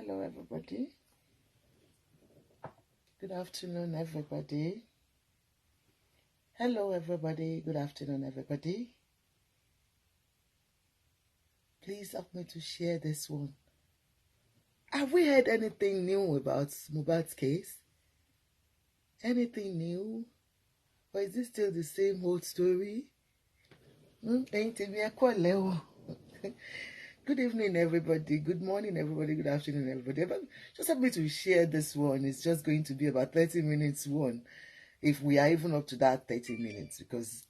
Hello, everybody. Good afternoon, everybody. Hello, everybody. Good afternoon, everybody. Please help me to share this one. Have we heard anything new about MOHBAD's case? Anything new? Or is it still the same old story? Good evening, everybody. Good morning, everybody. Good afternoon, everybody. Just help me to share this one. It's just going to be about 30 minutes one, if we are even up to that 30 minutes, because,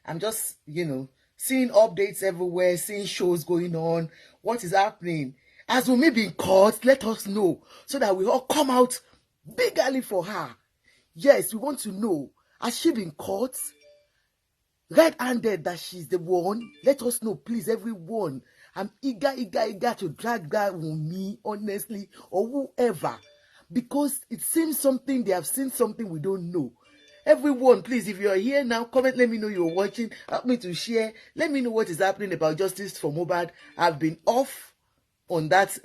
I'm just, seeing updates everywhere, seeing shows going on. What is happening? Has WUNMI been caught? Let us know so that we all come out bigly for her. Yes, we want to know. Has she been caught? Red-handed that she's the one? Let us know, please, everyone. I'm eager to drag that WUNMI, honestly, or whoever, because it seems something, they have seen something we don't know. Everyone, please, if you're here now, comment, let me know you're watching, help me to share, let me know what is happening about justice for MOHBAD. I've been off on that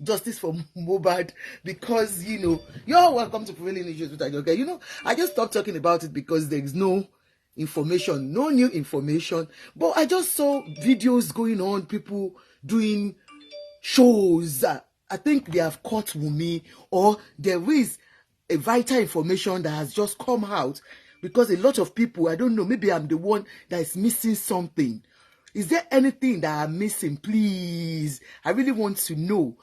justice for MOHBAD because, you're welcome to Prevailing Issues with Ajoke. I just stopped talking about it because there is no information, no new information, but I just saw videos going on, people doing shows. I think they have caught WUNMI, or there is a vital information that has just come out, because a lot of people, I don't know, maybe I'm the one that is missing something. Is there anything that I'm missing? Please, I really want to know.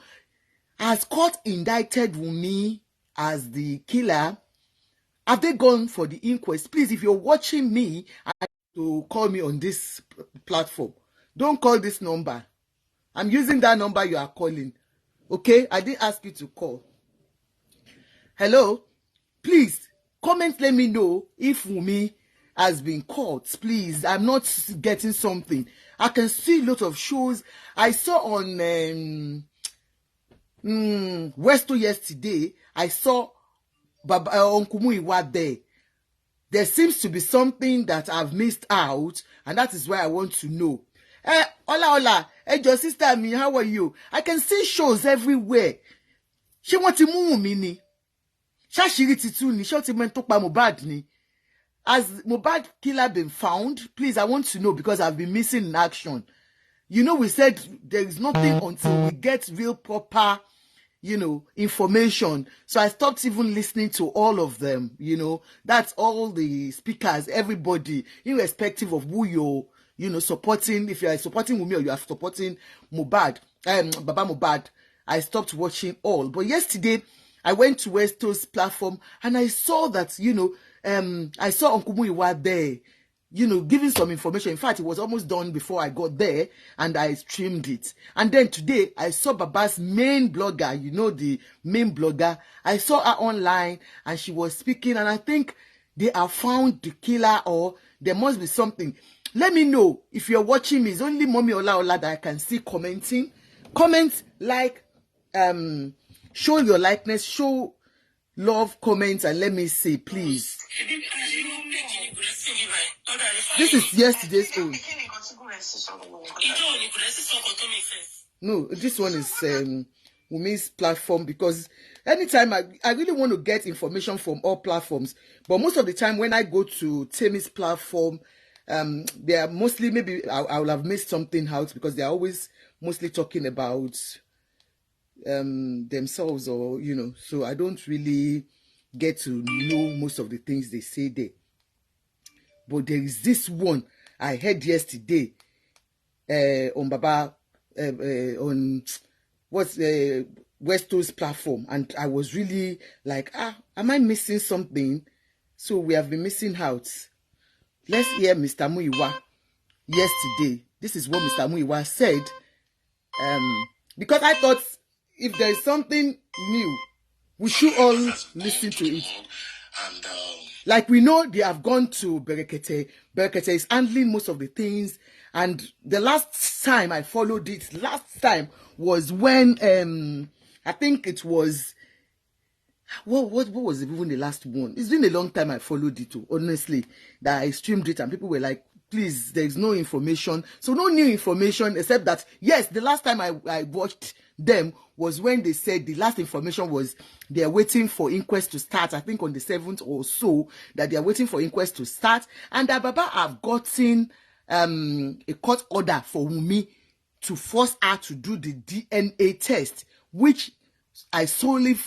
Has court indicted WUNMI as the killer? Have they gone for the inquest? Please, if you're watching me, to call me on this platform. Don't call this number. I'm using that number you are calling. Okay? I didn't ask you to call. Hello? Please, comment, let me know if WUNMI has been caught. Please, I'm not getting something. I can see a lot of shows. I saw on Westo yesterday, I saw Uncle Muiwa there. There seems to be something that I've missed out, and that is why I want to know. Hola. Hey, your sister, me, how are you? I can see shows everywhere. She want to move me ni. Shashiri titu ni. She want to talk about MOHBAD ni. Has MOHBAD killer been found? Please, I want to know, because I've been missing in action. We said there is nothing until we get real proper information. So I stopped even listening to all of them. That's all the speakers, everybody, irrespective of who you're supporting. If you are supporting WUNMI or you are supporting MOHBAD, Baba MOHBAD, I stopped watching all. But yesterday I went to Westo's platform and I saw that, I saw Uncle Muiwa there, giving some information. In fact, it was almost done before I got there, and I streamed it. And then today, I saw Baba's main blogger, the main blogger. I saw her online, and she was speaking, and I think they have found the killer, or there must be something. Let me know if you're watching me. It's only Mommy Ola that I can see commenting. Comment, like, show your likeness, show love, comments, and let me see, please. This is yesterday's own. No, this one is WUNMI's platform, because anytime I really want to get information from all platforms, but most of the time when I go to Temi's platform, they are mostly, maybe I will have missed something out, because they are always mostly talking about themselves, or so I don't really get to know most of the things they say there. But there is this one I heard yesterday on Baba on Westo's platform, and I was really like, am I missing something? So we have been missing out. Let's hear Mr. Muiwa yesterday. This is what Mr. Muiwa said. Because I thought if there is something new, we should all listen to it. And like we know, they have gone to Berekete. Berekete is handling most of the things. And the last time I followed it, was when I think it was, what was even the last one? It's been a long time I followed it too, honestly, that I streamed it, and people were like please, there is no information. So no new information except that, yes, the last time I watched them was when they said the last information was they are waiting for inquest to start. I think on the 7th or so, that they are waiting for inquest to start. And that Baba have gotten a court order for WUNMI to force her to do the DNA test, which I solely,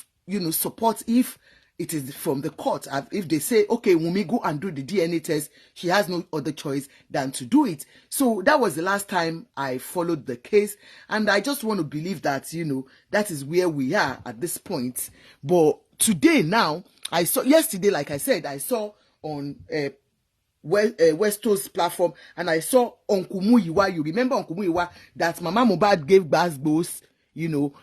support if it is from the court. If they say, okay, WUNMI, go and do the DNA test, she has no other choice than to do it. So that was the last time I followed the case. And I just want to believe that, that is where we are at this point. But today now, yesterday, like I said, I saw on Westo's platform, and I saw Uncle Muyiwa. You remember Uncle Muyiwa that Mama Mohbad gave Basbos,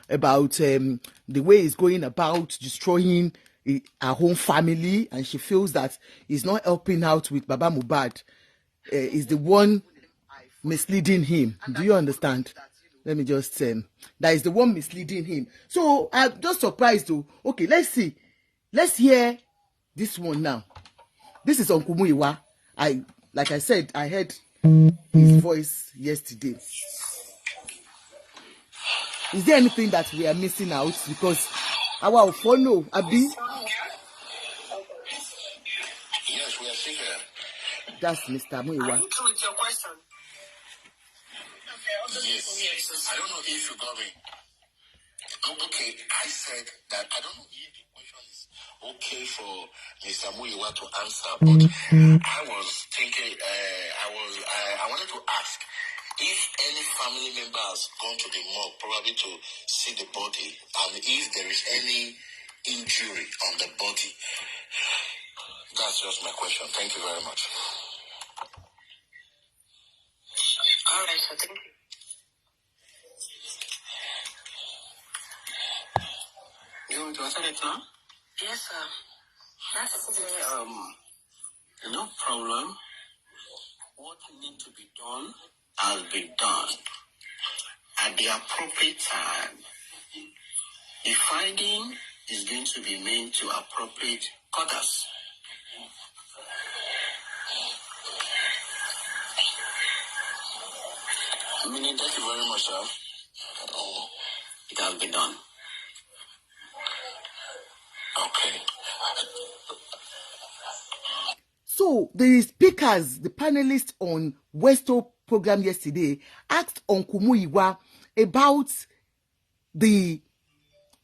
about the way he's going about destroying her home family, and she feels that he's not helping out with Baba Mohbad. Is the one misleading him. Do you understand? Let me just that is the one misleading him. So I'm just surprised though. Okay, let's see. Let's hear this one now. This is Uncle Muyiwa. Like I said, I heard his voice yesterday. Is there anything that we are missing out? Because our follow, Abi. Yes, we are still here. That's Mr. Muyiwa. With your question. Yes. I don't know if you got me. Okay, I said that I don't know if the question is okay for Mr. Muyiwa to answer, but I was thinking, I wanted to ask if any family member has gone to the morgue, probably to see the body, and if there is any injury on the body. That's just my question. Thank you very much. All right, so thank you. You want to answer it now? Yes, sir. That's no problem. What needs to be done has been done. At the appropriate time, the finding is going to be made to appropriate quarters. Thank you very much, sir. It has been done. Okay. So the speakers, the panelists on Westo program yesterday asked Uncle Muyiwa about the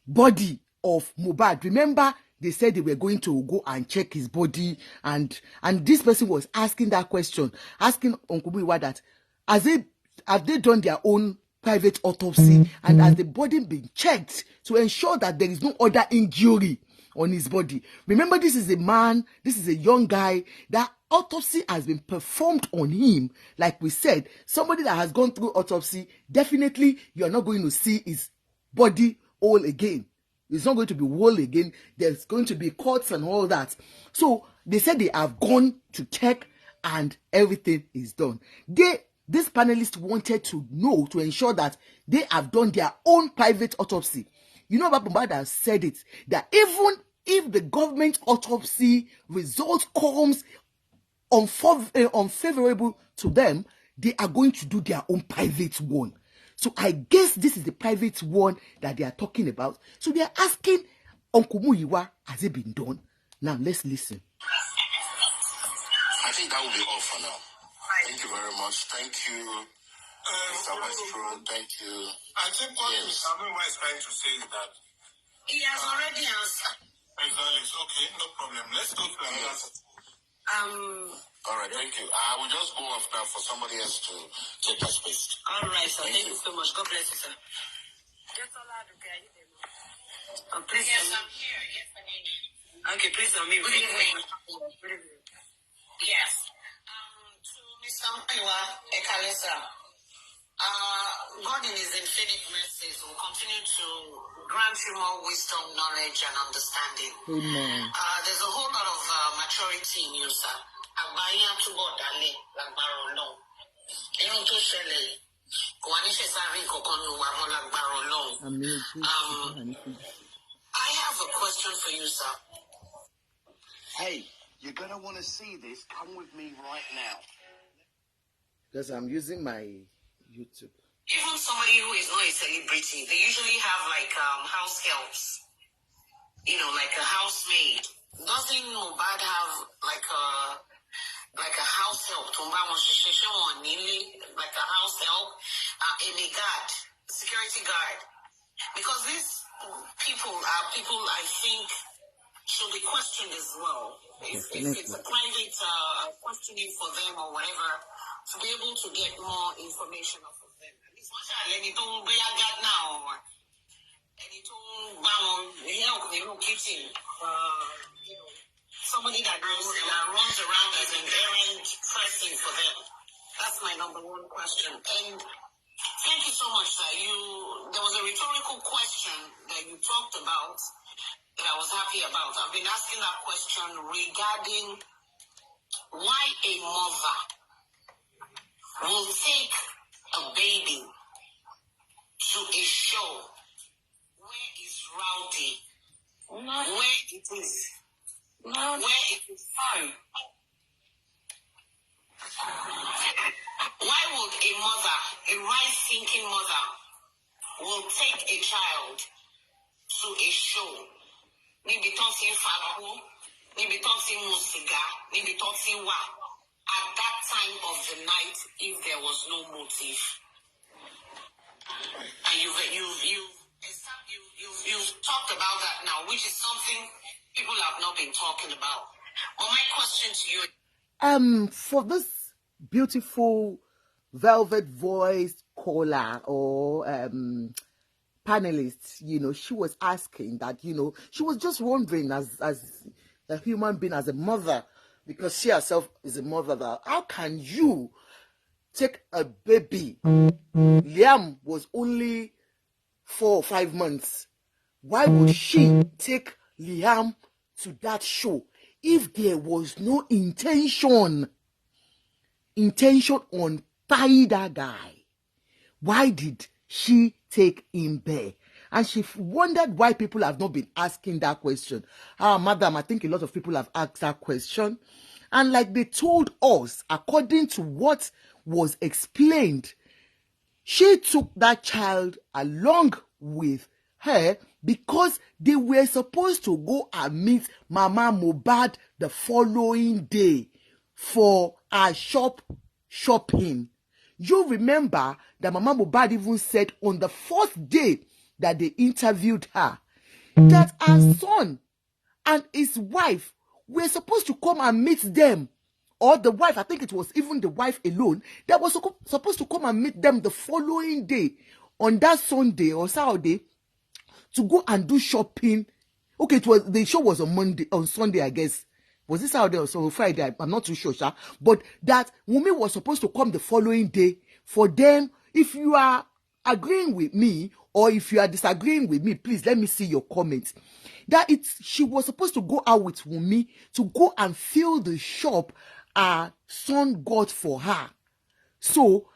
body of Mohbad. Remember, they said they were going to go and check his body, and this person was asking that question, asking Uncle Muyiwa that have they done their own private autopsy, and has the body been checked to ensure that there is no other injury on his body. Remember, this is a man, this is a young guy, that autopsy has been performed on him. Like we said, somebody that has gone through autopsy, definitely you're not going to see his body whole again. It's not going to be whole again. There's going to be cuts and all that. So they said they have gone to check and everything is done. This panelist wanted to know, to ensure that they have done their own private autopsy. Baba Mohbad has said it, that even if the government autopsy result comes unfavorable to them, they are going to do their own private one. So I guess this is the private one that they are talking about. So they are asking Uncle Muyiwa, has it been done? Now let's listen. I think that will be all for now. Thank you very much. Thank you, Mr. Westro. Thank you. I think what Mr. Muyiwa is trying to say is that he has already answered. Exactly. Okay, no problem. Let's go to another. All right, thank you. I will just go off now for somebody else to take that space. All right, sir. Thank you so much. God bless you, sir. Please, yes, I'm here. Yes, I need you. Okay, please, I'm here. Good evening. Yes. To Mr. Muyiwa Ekalesa, God in His infinite mercies will continue to grant you more wisdom, knowledge, and understanding. Amen. There's a whole lot of maturity in you, sir. I have a question for you, sir. Hey, you're going to want to see this. Come with me right now. because I'm using my YouTube. Even somebody who is not a celebrity, they usually have like house helps, like a housemaid. Doesn't MOHBAD have like a house help? Like a house help, and a guard, security guard. Because these people are people I think should be questioned as well. If it's a private questioning for them or whatever, to be able to get more information off of them. At least don't be a guard now. Somebody that runs around as an errand person for them. That's my number one question. And thank you so much, sir. There was a rhetorical question that you talked about that I was happy about. I've been asking that question regarding why a mother will take a baby to a show where it's rowdy, where it is fun. Why would a mother, a right-thinking mother, will take a child to a show? Maybe talking fagbo, maybe talking musiga, maybe talking wa. At that time of the night, if there was no motive, and you've talked about that now, which is something people have not been talking about. But my question to you, for this beautiful velvet voiced caller or panelist, she was asking that, she was just wondering as a human being, as a mother, because she herself is a mother, that how can you take a baby? Liam was only 4 or 5 months. Why would she take Liam to that show if there was no intention on tying that guy? Why did she take him there? And she wondered why people have not been asking that question. Madam, I think a lot of people have asked that question. And like they told us, according to what was explained, she took that child along with her because they were supposed to go and meet Mama MOHBAD the following day for a shopping. You remember that Mama MOHBAD even said on the 4th day that they interviewed her that her son and his wife were supposed to come and meet them. Or the wife, I think it was even the wife alone, that was supposed to come and meet them the following day on that Sunday or Saturday to go and do shopping. Okay, the show was on Sunday, I guess. Was it Saturday or so Friday? I'm not too sure, sir. But that WUNMI was supposed to come the following day for them. If you are agreeing with me or if you are disagreeing with me, please let me see your comments. That she was supposed to go out with WUNMI to go and fill the shop her son got for her. So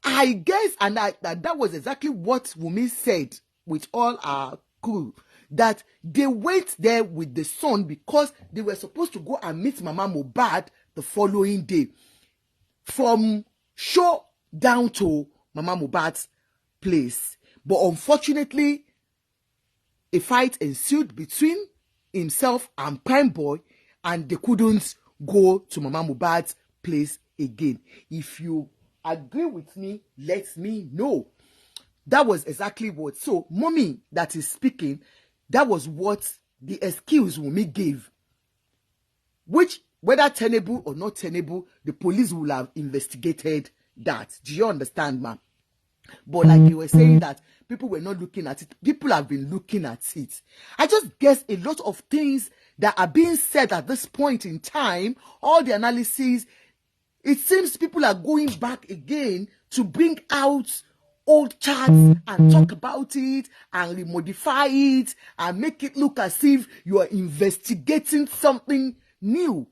I guess, and that was exactly what WUNMI said with all our crew, that they went there with the son because they were supposed to go and meet Mama MOHBAD the following day. From show down to Mama MOHBAD's place. But unfortunately, a fight ensued between himself and Prime Boy, and they couldn't go to Mama MOHBAD's place again. If you agree with me, let me know. That was exactly what. So, mommy that is speaking, that was what the excuse WUNMI gave. Which, whether tenable or not tenable, the police will have investigated that. Do you understand, ma'am? But like you were saying that people were not looking at it, people have been looking at it. I just guess a lot of things that are being said at this point in time, all the analysis, it seems people are going back again to bring out old charts and talk about it and remodify it and make it look as if you are investigating something new.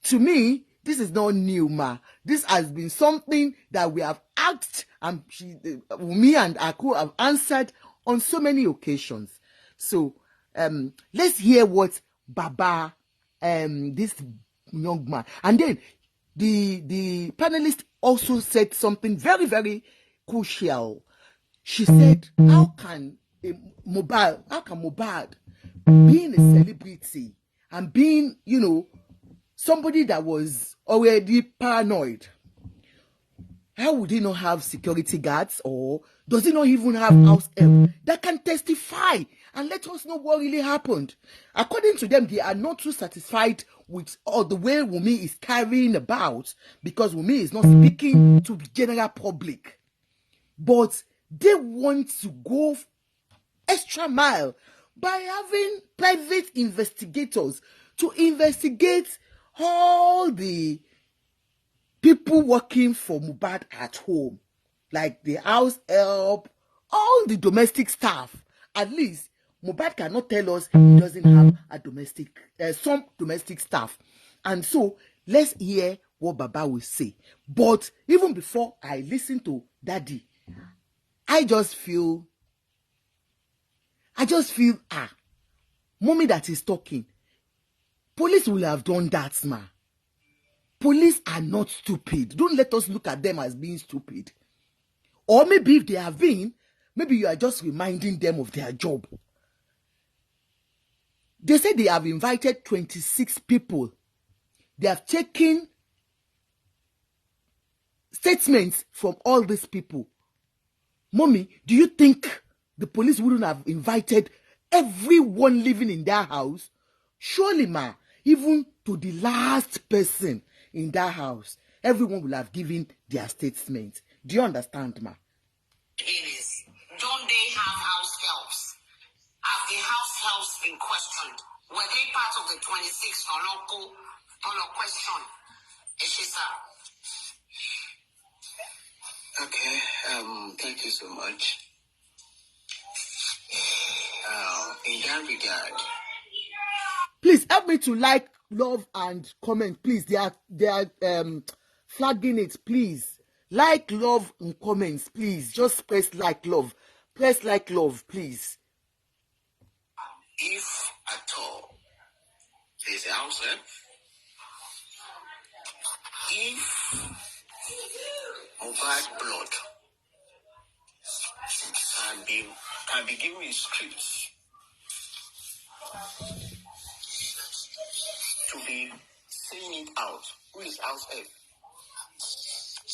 To me, this is not new, ma. This has been something that we have asked, and me and Aku have answered on so many occasions. So let's hear what Baba, this young man, and then the panelist also said something very, very crucial. She said, how can MOHBAD, being a celebrity and being, somebody that was already paranoid, how would he not have security guards, or does he not even have house help that can testify and let us know what really happened? According to them, they are not too satisfied with all the way WUNMI is carrying about, because WUNMI is not speaking to the general public. But they want to go extra mile by having private investigators to investigate all the people working for MOHBAD at home, like the house help, all the domestic staff. At least MOHBAD cannot tell us he doesn't have some domestic staff. And so let's hear what Baba will say. But even before I listen to Daddy, I just feel mommy that is talking. Police will have done that, ma. Police are not stupid. Don't let us look at them as being stupid. Or maybe if they have been, maybe you are just reminding them of their job. They say they have invited 26 people. They have taken statements from all these people. Mommy, do you think the police wouldn't have invited everyone living in their house? Surely, ma, even to the last person in that house, everyone will have given their statement. Do you understand, ma? It is. Don't they have house helps? Have the house helps been questioned? Were they part of the 26 or local question? Ishisa. Okay, thank you so much. In that regard, please help me to like, love, and comment. Please, they are flagging it. Please like, love, and comments. Please just press like, love. Press like, love, please. If at all there's a house help, if MOHBAD blood can be given in scripts to be saying it out, who is house help?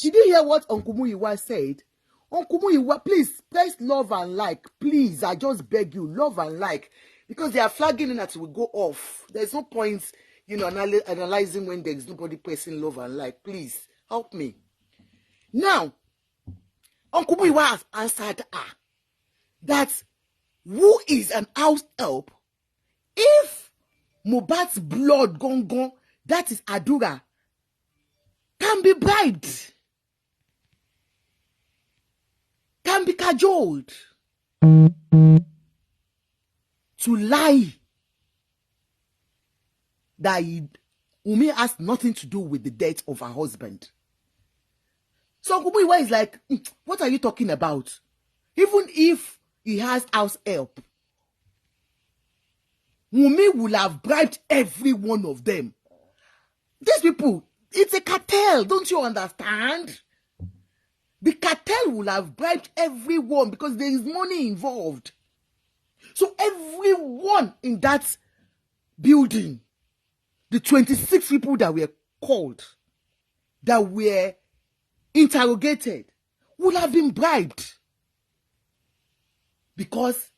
Did you hear what Uncle Muyiwa said? Uncle Muyiwa, please press love and like. Please, I just beg you, love and like. Because they are flagging in that we go off. There's no point, analyzing when there's nobody pressing love and like. Please, help me. Now, Uncle Muyiwa has answered her that who is an house help if MOHBAD's blood gone, that is Adura, can be bribed, can be cajoled to lie that WUNMI has nothing to do with the death of her husband. So Uncle Muyiwa is like, what are you talking about? Even if he has house help, WUNMI will have bribed every one of them. These people, it's a cartel, don't you understand? The cartel will have bribed everyone because there is money involved. So everyone in that building, the 26 people that were called, that were interrogated, would have been bribed. Because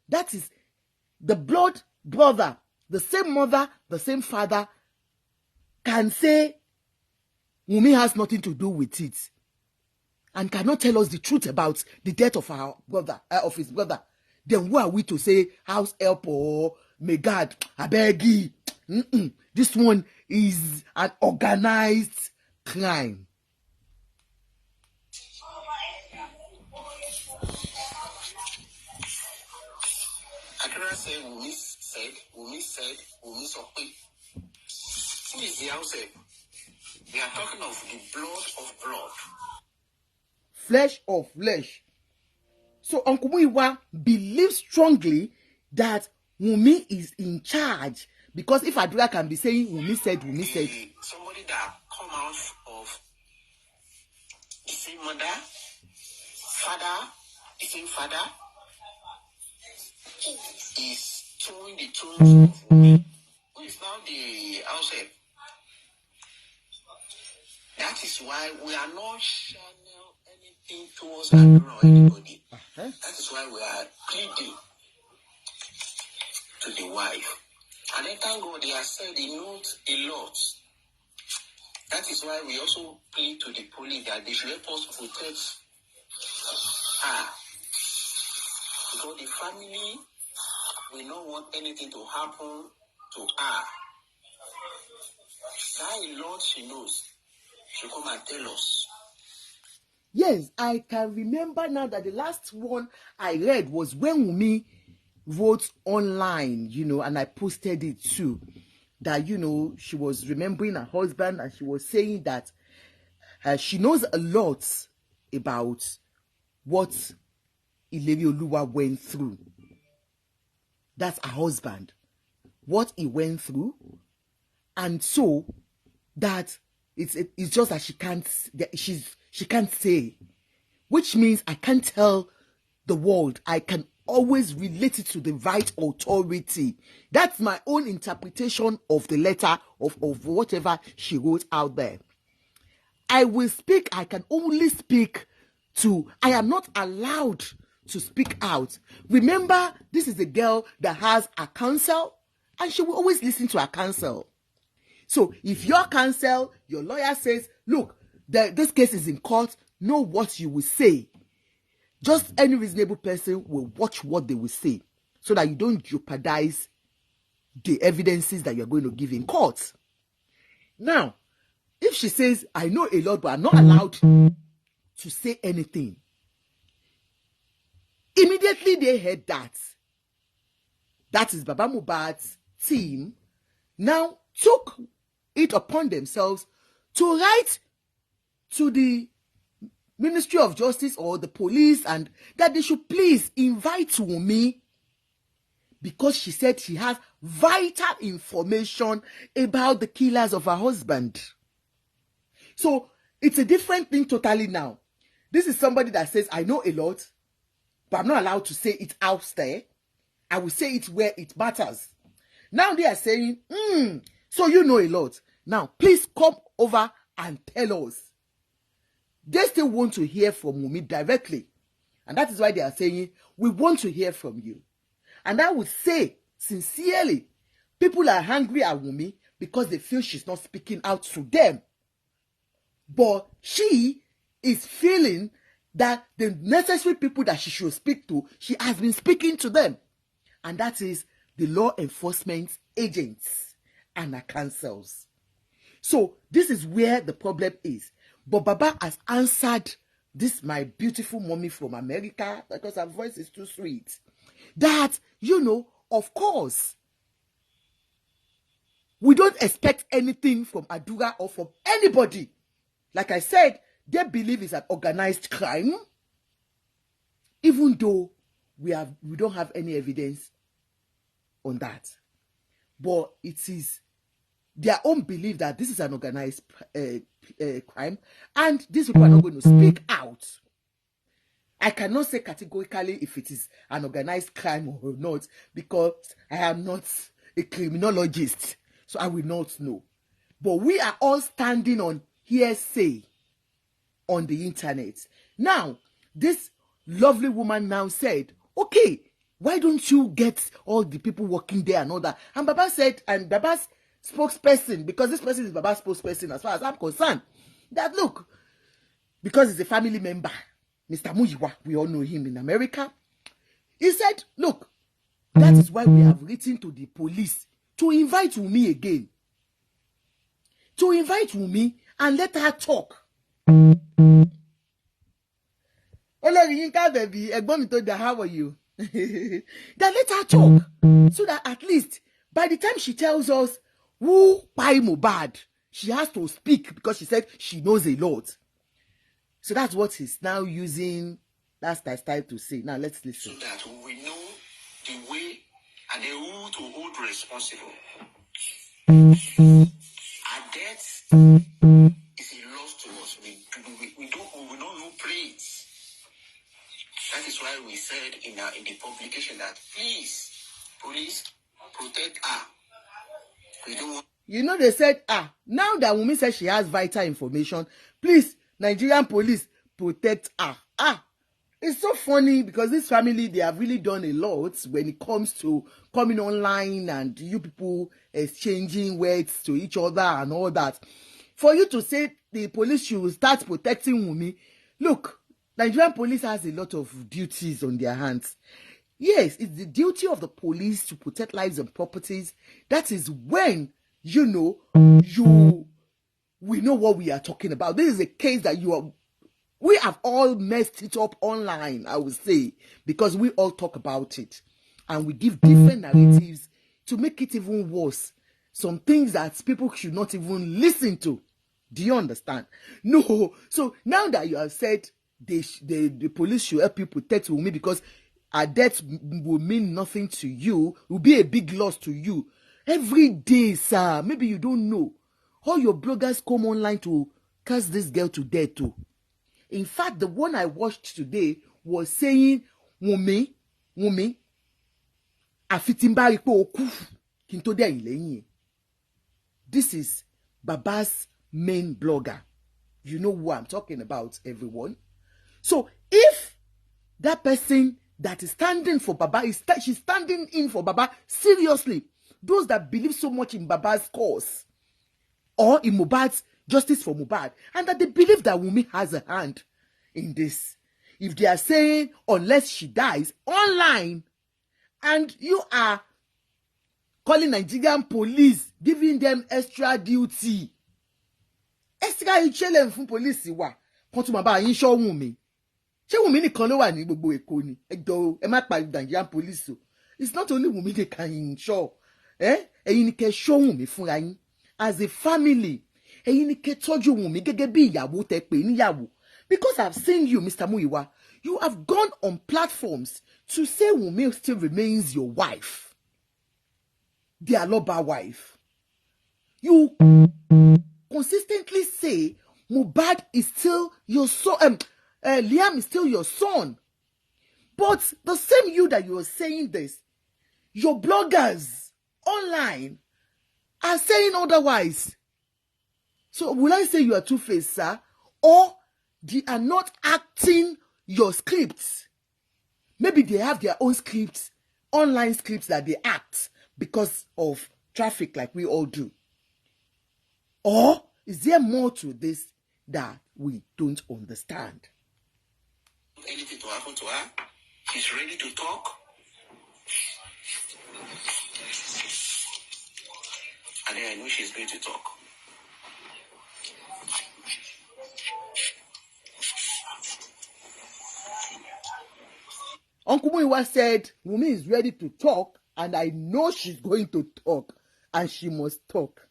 that is the blood brother, the same mother, the same father, can say WUNMI has nothing to do with it and cannot tell us the truth about the death of our brother, of his brother. Then who are we to say house help or may God, I beg you? This one is an organized crime. Akira said, WUNMI said, who is the house help? We are talking of the blood of blood. Flesh of flesh. So Uncle Muyiwa believes strongly that WUNMI is in charge Because if Adura can be saying Wunmi said, somebody that come out of the same mother, father, the same father, is throwing the throne of Wunmi, who is now the outside. That is why we are not channel anything towards Adura or anybody. That is why we are pleading to the wife. And then thank God they have said they note a lot. That is why we also plead to the police that they should help us protect her. Because the family will not want anything to happen to her. That a lot she knows. She'll come and tell us. Yes, I can remember now that the last one I read was when Wunmi wrote online, and I posted it too, that, she was remembering her husband and she was saying that she knows a lot about what Ilerioluwa went through. That's her husband. What he went through. And so that it's just that she can't say, which means I can't tell the world. I can always relate it to the right authority. That's my own interpretation of the letter of whatever she wrote out there. I will speak. I can only speak to. I am not allowed to speak out. Remember, this is a girl that has a counsel, and she will always listen to her counsel. So if your counsel, your lawyer says, look, this case is in court, know what you will say. Just any reasonable person will watch what they will say so that you don't jeopardize the evidences that you're going to give in court. Now, if she says, I know a lot, but I'm not allowed to say anything, immediately they heard that. That is Baba Mohbad's team now took it upon themselves to write to the Ministry of Justice or the police and that they should please invite Wunmi because she said she has vital information about the killers of her husband. So it's a different thing totally now. This is somebody that says, I know a lot, but I'm not allowed to say it out there. I will say it where it matters. Now they are saying, so you know a lot. Now, please come over and tell us. They still want to hear from Wunmi directly. And that is why they are saying, we want to hear from you. And I would say, sincerely, people are angry at Wunmi because they feel she's not speaking out to them. But she is feeling that the necessary people that she should speak to, she has been speaking to them. And that is the law enforcement agents and her councils. So this is where the problem is. But Baba has answered this, my beautiful mommy from America, because her voice is too sweet, that, of course, we don't expect anything from Adura or from anybody. Like I said, they believe it's an organized crime, even though we don't have any evidence on that. But it is their own belief that this is an organized crime, and these people are not going to speak out. I cannot say categorically if it is an organized crime or not, because I am not a criminologist, so I will not know. But we are all standing on hearsay on the internet. Now, this lovely woman now said, okay, why don't you get all the people working there and all that? And Baba said, and Baba's spokesperson, because this person is Baba's spokesperson as far as I'm concerned, that look, because he's a family member, Mr. Muyiwa, we all know him in America, he said, look, that is why we have written to the police to invite Wunmi again. To invite Wunmi and let her talk. Olori Yinka baby, Egbon mi to da, how are you? That let her talk, so that at least by the time she tells us who by Mohbad, she has to speak because she said she knows a lot. So that's what he's now using that style to say. Now let's listen. So that we know the way and the who to hold responsible. Our death is a loss to us. We don't know praise. That is why we said in the publication that please, police, protect her. We don't want. You know, they said, now that Wunmi said she has vital information, please, Nigerian police, protect her. It's so funny because this family, they have really done a lot when it comes to coming online and you people exchanging words to each other and all that. For you to say the police should start protecting Wunmi, look, Nigerian police has a lot of duties on their hands. Yes, it's the duty of the police to protect lives and properties. That is when, we know what we are talking about. This is a case that we have all messed it up online, I would say, because we all talk about it. And we give different narratives to make it even worse. Some things that people should not even listen to. Do you understand? No. So now that you have said the police should help you protect Wunmi because her death will mean nothing to you, will be a big loss to you. Every day, sir, maybe you don't know, all your bloggers come online to curse this girl to death too. In fact, the one I watched today was saying, Wunmi, afitimbari po oku kinto de ileyin. This is Baba's main blogger. You know who I'm talking about, everyone. So if that person that is standing for Baba, she's standing in for Baba, seriously, those that believe so much in Baba's cause, or in Mohbad's justice for Mohbad, and that they believe that Wunmi has a hand in this. If they are saying, unless she dies online, and you are calling Nigerian police, giving them extra duty, extra ìṣẹ̀lẹ̀ fún police wa, kan tún máa bá yín ṣọ́ Wunmi. Ṣé Wunmi nìkan ló wà ní gbogbo Èkó ni? Ẹ jọ̀ọ́, ẹ má pa Nigerian police o. It's not only Wunmi they can ensure. Ẹ̀yin ni kẹ́ ṣọ́ Wunmi fúnra yín. As a family, ẹ̀yin ni kẹ́ tọ́jú Wunmi gẹ́gẹ́ bí ìyàwó tẹ́ pè níyàwó. Because I've seen you, Mr. Muyiwa, you have gone on platforms to say Wunmi still remains your wife. The Aloba wife. You consistently say Mohbad is still your son, Liam is still your son. But the same you that you are saying this, your bloggers online are saying otherwise. So will I say you are two-faced, sir? Or they are not acting your scripts? Maybe they have their own scripts, online scripts that they act because of traffic like we all do. Or is there more to this that we don't understand? Anything to happen to her, she's ready to talk. And then I know she's going to talk. Uncle Muyiwa said, Wunmi is ready to talk, and I know she's going to talk, and she must talk.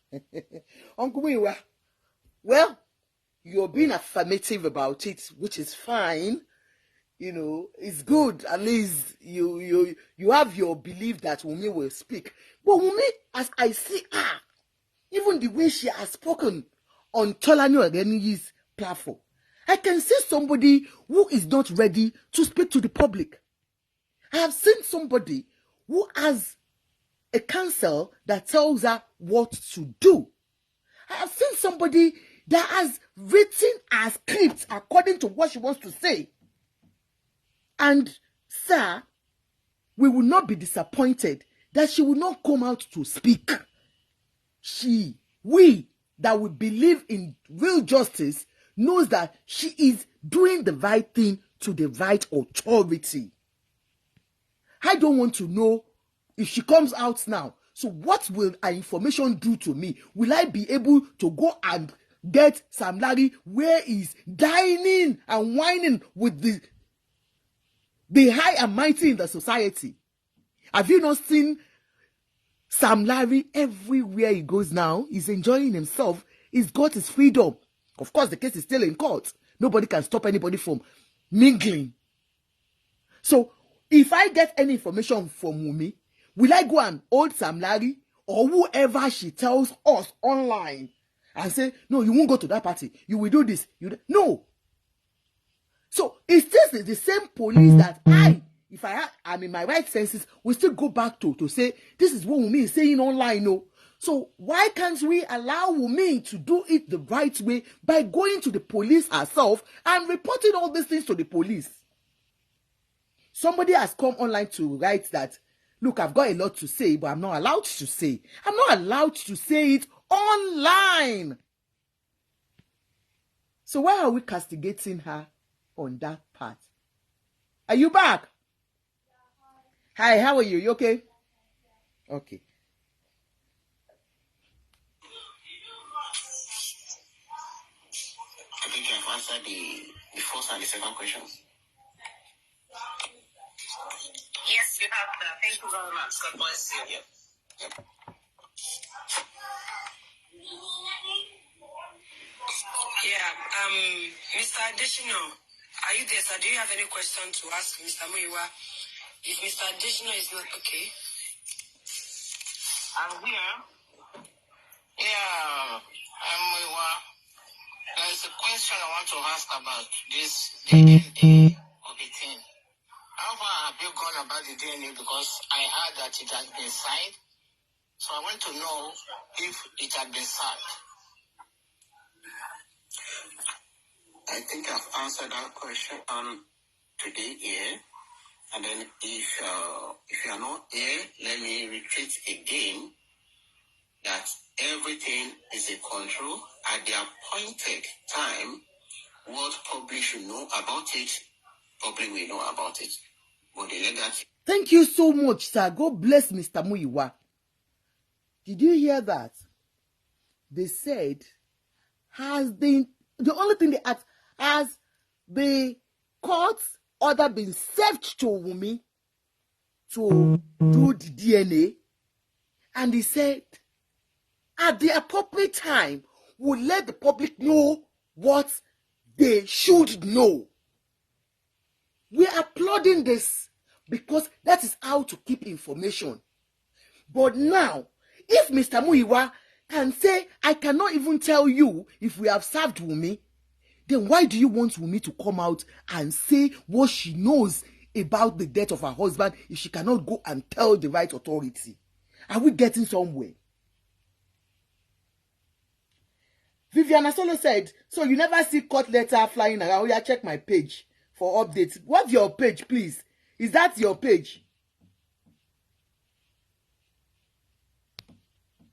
Uncle Muyiwa, well, you're being affirmative about it, which is fine. You know, it's good. At least you have your belief that Wunmi will speak. But Wunmi, as I see her, even the way she has spoken on Tolani Ogeniyi's platform, I can see somebody who is not ready to speak to the public. I have seen somebody who has a counsel that tells her what to do. I have seen somebody that has written a script according to what she wants to say. And, sir, we will not be disappointed that she will not come out to speak. We that we believe in real justice knows that she is doing the right thing to the right authority. I don't want to know if she comes out now. So what will her information do to me? Will I be able to go and get Sam Larry where he's dining and whining with the high and mighty in the society? Have you not seen Sam Larry everywhere he goes now? He's enjoying himself. He's got his freedom. Of course, the case is still in court. Nobody can stop anybody from mingling. So, if I get any information from Wunmi, will I go and hold Sam Larry or whoever she tells us online and say, no, you won't go to that party, you will do this, no. So it's still the same police that if I'm in my right senses, we still go back to say, this is what WUNMI is saying online, no. So why can't we allow WUNMI to do it the right way by going to the police herself and reporting all these things to the police? Somebody has come online to write that, look, I've got a lot to say, but I'm not allowed to say. I'm not allowed to say it online. So why are we castigating her on that part? Are you back? Hi, how are you? You okay? Okay. I think you have answered the first and the second questions. Yes, you have. Thank you very much. God bless you. Yep. Yeah. Mr. Additional, are you there, sir? Do you have any question to ask Mr. Muiwa? If Mr. Additional is not okay. I'm here. Yeah. I'm Muiwa. There's a question I want to ask about this DNA of the thing. How far have you gone about the DNA? Because I heard that it has been signed. So I want to know if it had been signed. I think I've answered that question today here. And then if you are not here, let me repeat again that everything is in control. At the appointed time, what public should know about it, public will know about it. But the legal... Thank you so much, sir. God bless Mr. Muiwa. Did you hear that? They said, the only thing they asked, has the court's order been served to WUNMI to do the DNA? And he said, at the appropriate time, we'll let the public know what they should know. We're applauding this because that is how to keep information. But now, if Mr. Muiwa can say, I cannot even tell you if we have served WUNMI, then why do you want WUNMI to come out and say what she knows about the death of her husband if she cannot go and tell the right authority? Are we getting somewhere? Viviana Solo said, so you never see court letter flying around. Oh, yeah, check my page for updates. What's your page, please? Is that your page?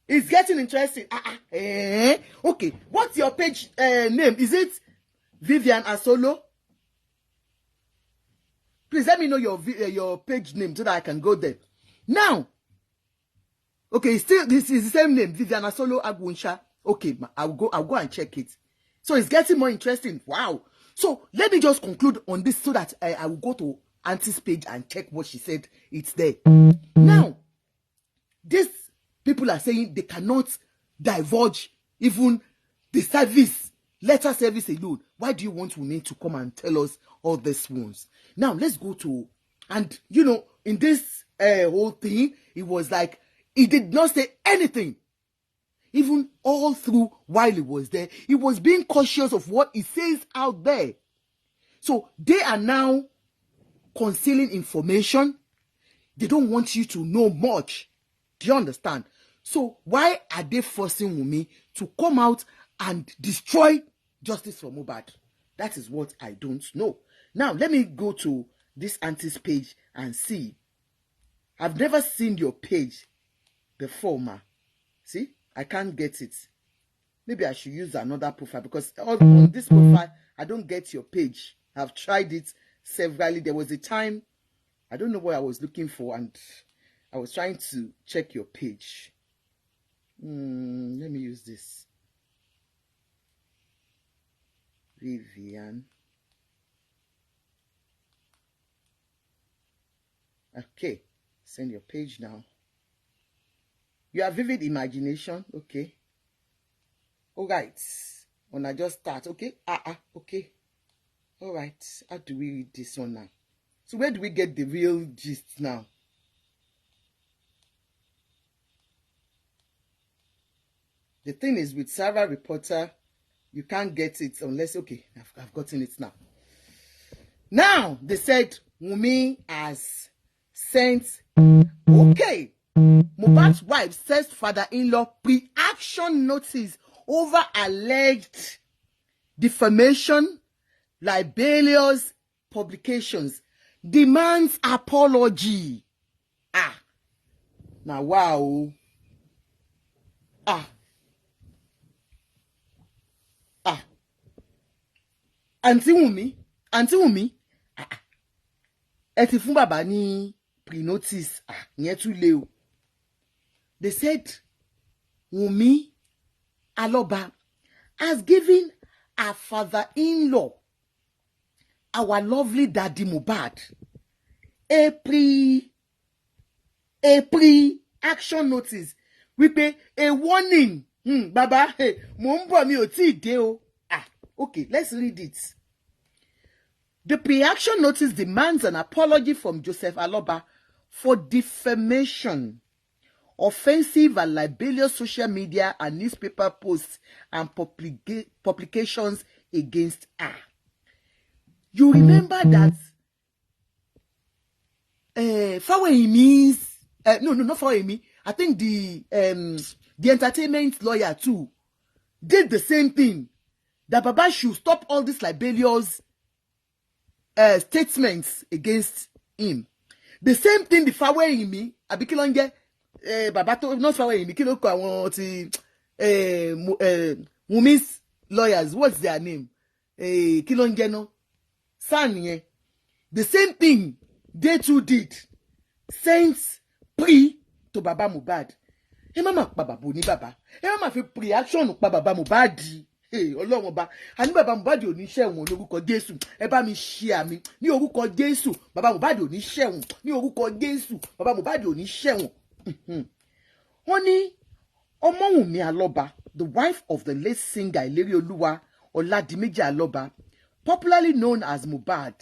It's getting interesting. Okay, what's your page name? Is it Vivian Asolo? Please let me know your page name so that I can go there. Now, okay, still this is the same name, Vivian Asolo Agwunsha. Okay, I'll go and check it. So it's getting more interesting. Wow. So let me just conclude on this so that I will go to Auntie's page and check what she said. It's there. Now, these people are saying they cannot divulge even the service, letter service alone. Why do you want WUNMI to come and tell us all these ones? Now, let's go to, and you know, in this whole thing, it was like, he did not say anything. Even all through while he was there, he was being cautious of what he says out there. So they are now concealing information. They don't want you to know much. Do you understand? So why are they forcing WUNMI to come out and destroy justice for MOHBAD? That is what I don't know. Now, let me go to this auntie's page and see. I've never seen your page before, ma. See? I can't get it. Maybe I should use another profile because on this profile, I don't get your page. I've tried it severally. There was a time, I don't know what I was looking for, and I was trying to check your page. Let me use this. Vivian. Okay, send your page now. You have vivid imagination, okay. All right. When I just start, okay. Okay. All right. How do we read this one now? So where do we get the real gist now? The thing is with Sarah Reporter, you can't get it unless, okay, I've gotten it now. Now, they said Wunmi has sent, okay, Mohbad's wife says father-in-law pre-action notice over alleged defamation, libelous publications, demands apology. Now wow. Auntie Wunmi, ẹ ti fún bàbá ní pre-notice, ìyẹn tún lé o. They said Wunmi Aloba has given her father-in-law, our lovely daddy Mohbad, a pre-action notice wípé a warning. Baba, mo ń bọ̀ mi ò tí ì dé o. Okay, let's read it. The pre-action notice demands an apology from Joseph Aloba for defamation, offensive and libelous social media and newspaper posts and publications against her. You remember that Fawayimi's no, not Fawayimi. I think the entertainment lawyer too did the same thing. That Baba should stop all these libelous statements against him. The same thing the Fawayimi Abikilonge Baba to not Fawayimi kí ló kọ àwọn ti Wunmi's lawyers, what's their name? Kilonge no San yẹn. The same thing they too did. Sent pre to Baba Mohbad. Ẹ má pa bàbá ní bàbá. Ẹ má fi pre-action pa Baba Mohbad. Ọlọ́run ọba, àní bàbá Mohbad ò ní ṣẹ̀wọ̀n ní orúkọ Jésù. Ẹ bá mi ṣe àmì ní orúkọ Jésù. Bàbá Mohbad ò ní ṣẹ̀wọ̀n ní orúkọ Jésù. Bàbá Mohbad ò ní ṣẹ̀wọ̀n. Wọ́n ní ọmọ Wunmi Aloba, the wife of the late singer Ilerioluwa Oladimeji Aloba, popularly known as Mohbad,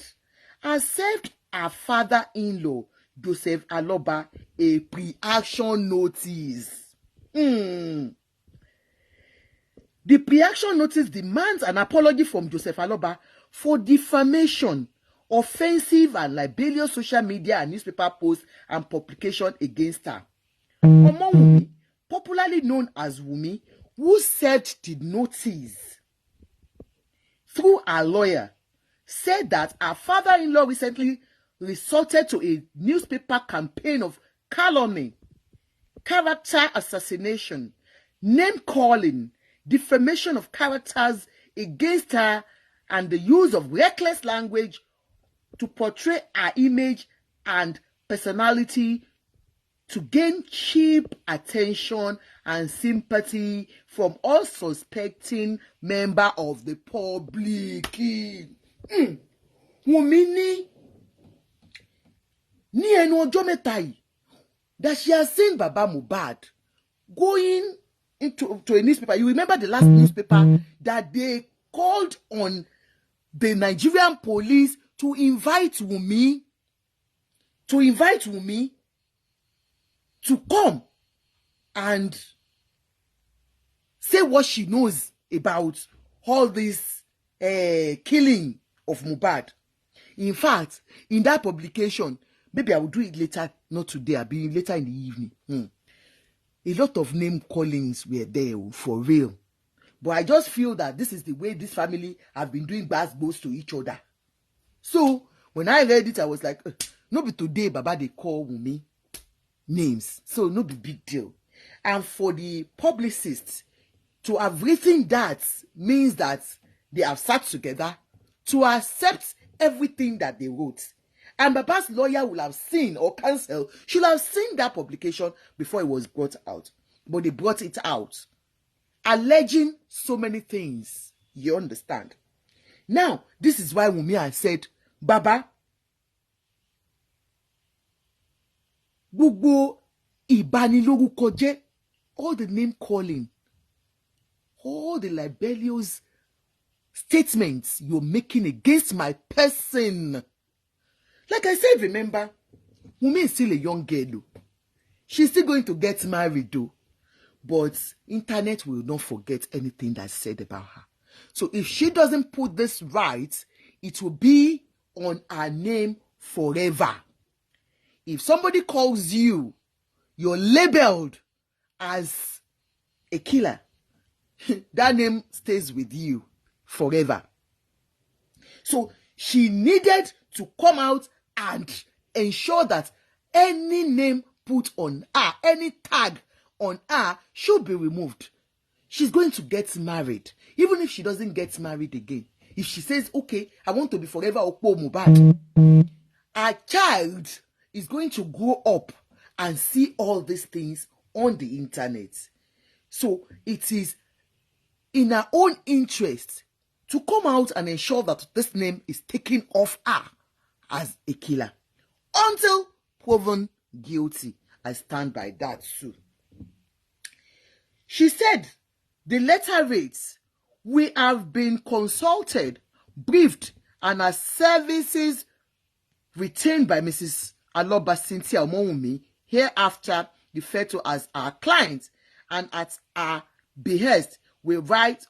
has served her father-in-law Joseph Aloba a pre-action notice. The pre-action notice demands an apology from Joseph Aloba for defamation, offensive and libelous social media and newspaper posts and publication against her. Omo Wunmi, popularly known as Wunmi, who served the notice through her lawyer, said that her father-in-law recently resorted to a newspaper campaign of calumny, character assassination, name-calling, defamation of characters against her, and the use of reckless language to portray her image and personality to gain cheap attention and sympathy from all suspecting members of the public. Wunmi ní ẹnu ọjọ́ mẹ́ta yìí that she has seen Baba Mohbad going into a newspaper. You remember the last newspaper that they called on the Nigerian police to invite Wunmi to come and say what she knows about all this killing of Mohbad. In fact, in that publication, maybe I will do it later, not today, I'll be later in the evening. A lot of name callings were there for real. But I just feel that this is the way this family have been doing bad bows to each other. So when I read it, I was like, no be today, Baba, they call Wunmi names. So no be big deal. And for the publicists to have written that means that they have sat together to accept everything that they wrote. And Baba's lawyer will have seen, or counsel should have seen that publication before it was brought out. But they brought it out, alleging so many things. You understand? Now, this is why Wunmi has said, Baba, gbogbo ìbanilórúkọ jẹ́, all the name calling, all the libelous statements you're making against my person. Like I said, remember, Wunmi is still a young girl. She's still going to get married though. but internet will not forget anything that's said about her. So if she doesn't put this right, it will be on her name forever. If somebody calls you, you're labeled as a killer. That name stays with you forever. So she needed to come out and ensure that any name put on her, any tag on her should be removed. She's going to get married. Even if she doesn't get married again, if she says, okay, I want to be forever Okpo MOHBAD, her child is going to grow up and see all these things on the internet. So it is in her own interest to come out and ensure that this name is taken off her as a killer. Until proven guilty. I stand by that too. She said, the letter reads, we have been consulted, briefed, and our services retained by Mrs. Aloba Cynthia WUNMI, hereafter referred to as our client, and at our behest, we write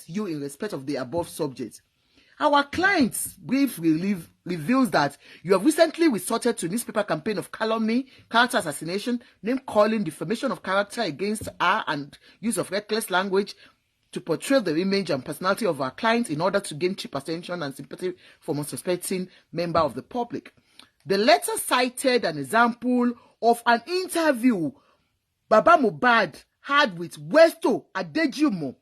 you in respect of the above subject. Our client's brief reveals that you have recently resorted to newspaper campaign of calumny, character assassination, name calling, defamation of character against her, and use of reckless language to portray the image and personality of our client in order to gain cheap attention and sympathy from a suspecting member of the public. The letter cited an example of an interview Baba MOHBAD had with Westo Adejumo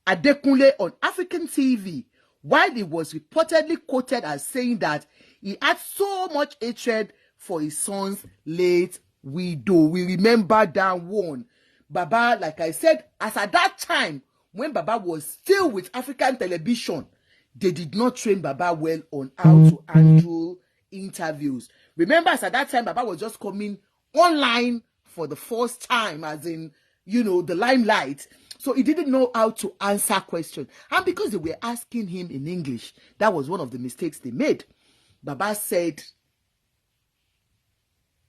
Adekunle on African TV, while he was reportedly quoted as saying that he had so much hatred for his son's late widow. We remember that one. Baba, like I said, as at that time, when Baba was still with African television, they did not train Baba well on how to handle interviews. Remember, as at that time, Baba was just coming online for the first time, as in, the limelight. So he didn't know how to answer questions. And because they were asking him in English, that was one of the mistakes they made. Baba said,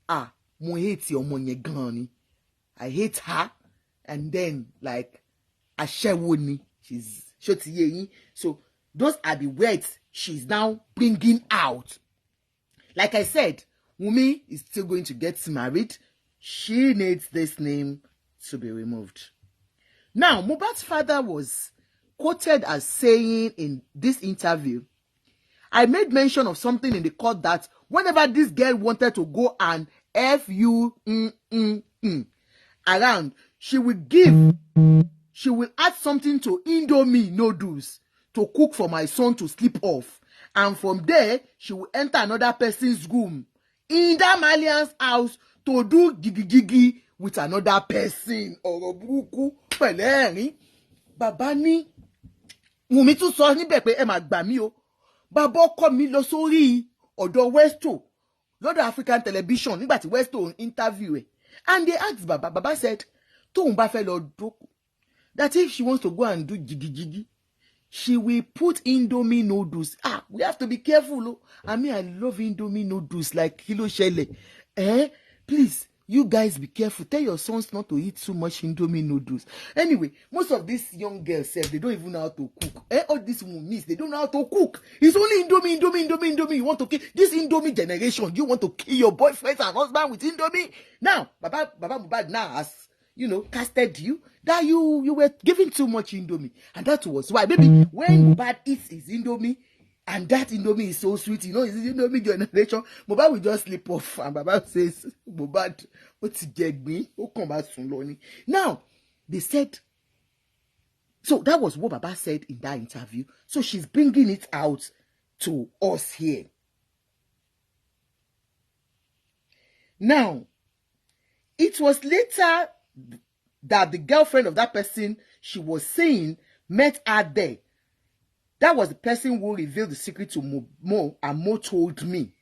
mo hate your money gani. I hate her. And then, like, Ashewoni. She's Shotiyeyi. So those are the words she's now bringing out. Like I said, Wunmi is still going to get married. She needs this name to be removed. Now, MOHBAD's father was quoted as saying in this interview, I made mention of something in the court that whenever this girl wanted to go and around, she will add something to Indomie noodles to cook for my son to sleep off. And from there, she will enter another person's room in that Malian's house to do gigi with another person. Ọ̀rọ̀ burúkú pẹ̀lẹ́ ẹ̀rín. Bàbá ní Wùnmí tún sọ níbẹ̀ pé ẹ máa gbà mí o. Bàbá ọkọ mi lọ sórí ọ̀dọ̀ Westo lọ́dọ̀ African television nígbà tí Westo interview ẹ̀. And they asked Baba. Baba said, tóun bá fẹ́ lọ dókù, that if she wants to go and do jigi, she will put Indomie noodles. We have to be careful. Oh. I mean, I love Indomie noodles like Kilo Shele. Please, you guys be careful. Tell your sons not to eat too much Indomie noodles. Anyway, most of these young girls say they don't even know how to cook. All these women, they don't know how to cook. It's only Indomie. You want to kill this Indomie generation. You want to kill your boyfriend and husband with Indomie. Now, Baba MOHBAD now has, casted you that you were giving too much Indomie. And that was why, maybe when MOHBAD eats his Indomie, and that Indomie is so sweet, it's Indomie generation, MOHBAD will just slip off. And Baba says, MOHBAD, what's me? Now, they said, so that was what Baba said in that interview. So she's bringing it out to us here. Now, it was later that the girlfriend of that person she was seeing met her there. That was the person who revealed the secret to Mo, and Mo told me.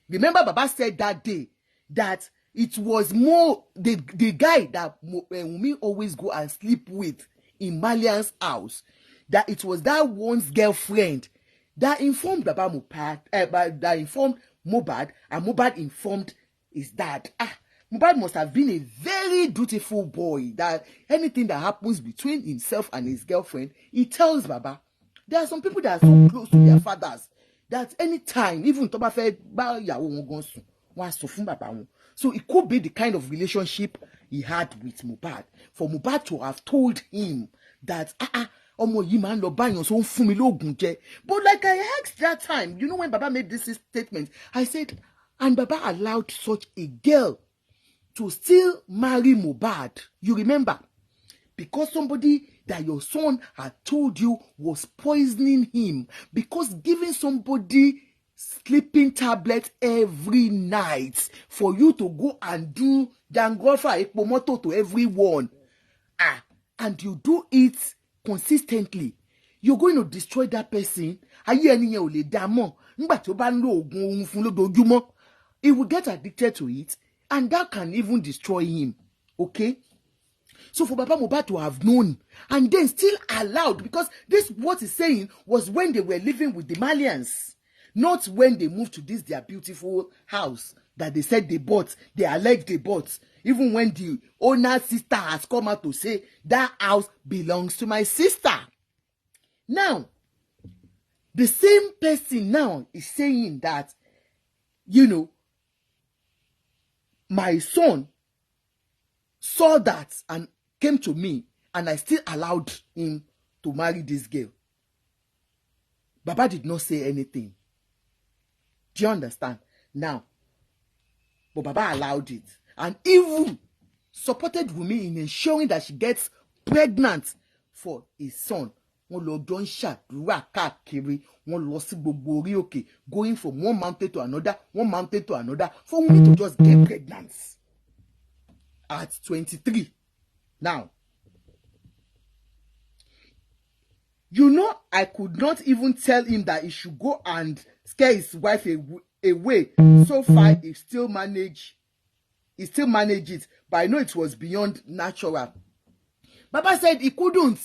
Remember, Baba said that day that it was Mo, the guy that Wunmi always go and sleep with in Malian's house, that it was that one's girlfriend that informed Baba MOHBAD, that informed MOHBAD, and MOHBAD informed his dad. Mohbad must have been a very dutiful boy that anything that happens between himself and his girlfriend, he tells Baba. There are some people that are so close to their fathers that anytime, even tó bá fẹ́ bá ìyàwó wọn gan sùn, wọ́n á sọ fún bàbá wọn. So it could be the kind of relationship he had with Mohbad. For Mohbad to have told him that, ọmọ yìí máa ń lọ báyọ̀ so ń fún mi lóògùn jẹ. But like I asked that time, you know, when Baba made this statement, I said, and Baba allowed such a girl to still marry Mohbad. You remember? Because somebody that your son had told you was poisoning him. Because giving somebody sleeping tablets every night for you to go and do jangofa ekpomoto to everyone. And you do it consistently. You're going to destroy that person. He will get addicted to it, and that can even destroy him. Okay? So for Baba Mohbad to have known and then still allowed, because this what he's saying was when they were living with the Malians, not when they moved to this their beautiful house that they said they bought, they alleged they bought. Even when the owner's sister has come out to say that house belongs to my sister. Now, the same person now is saying that, you know, my son saw that and came to me, and I still allowed him to marry this girl. Baba did not say anything. Do you understand? Now, but Baba allowed it, and even supported Wunmi in ensuring that she gets pregnant for his son. Wọ́n lọ jọ ń ṣàdúrà káàkiri, wọ́n lọ sí gbogbo orí òkè, going from one mountain to another, for Wunmi to just get pregnant at 23. Now, you know, I could not even tell him that he should go and scare his wife away. So far, he still managed it, but I know it was beyond natural. Baba said he couldn't.